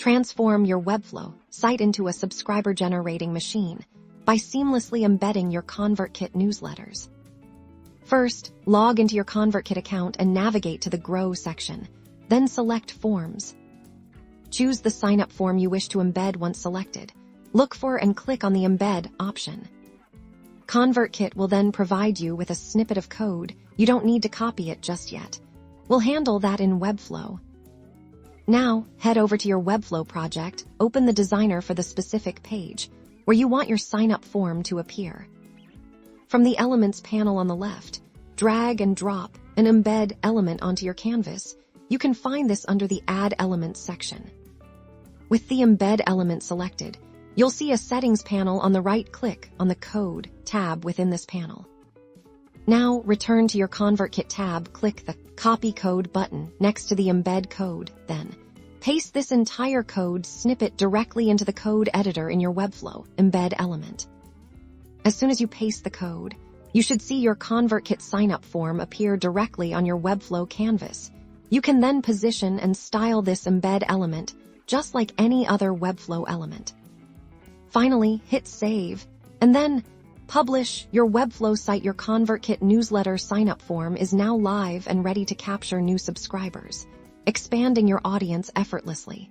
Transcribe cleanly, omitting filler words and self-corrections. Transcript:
Transform your Webflow site into a subscriber-generating machine by seamlessly embedding your ConvertKit newsletters. First, log into your ConvertKit account and navigate to the Grow section. Then select Forms. Choose the sign-up form you wish to embed once selected. Look for and click on the Embed option. ConvertKit will then provide you with a snippet of code. You don't need to copy it just yet. We'll handle that in Webflow. Now, head over to your Webflow project, open the designer for the specific page where you want your sign-up form to appear. From the Elements panel on the left, drag and drop an embed element onto your canvas. You can find this under the Add Elements section. With the Embed element selected, you'll see a Settings panel on the right. Click on the Code tab within this panel. Now, return to your ConvertKit tab, click the Copy Code button next to the Embed code, then paste this entire code snippet directly into the code editor in your Webflow embed element. As soon as you paste the code, you should see your ConvertKit sign-up form appear directly on your Webflow canvas. You can then position and style this embed element just like any other Webflow element. Finally, hit Save, and then publish your Webflow site. Your ConvertKit newsletter sign-up form is now live and ready to capture new subscribers, expanding your audience effortlessly.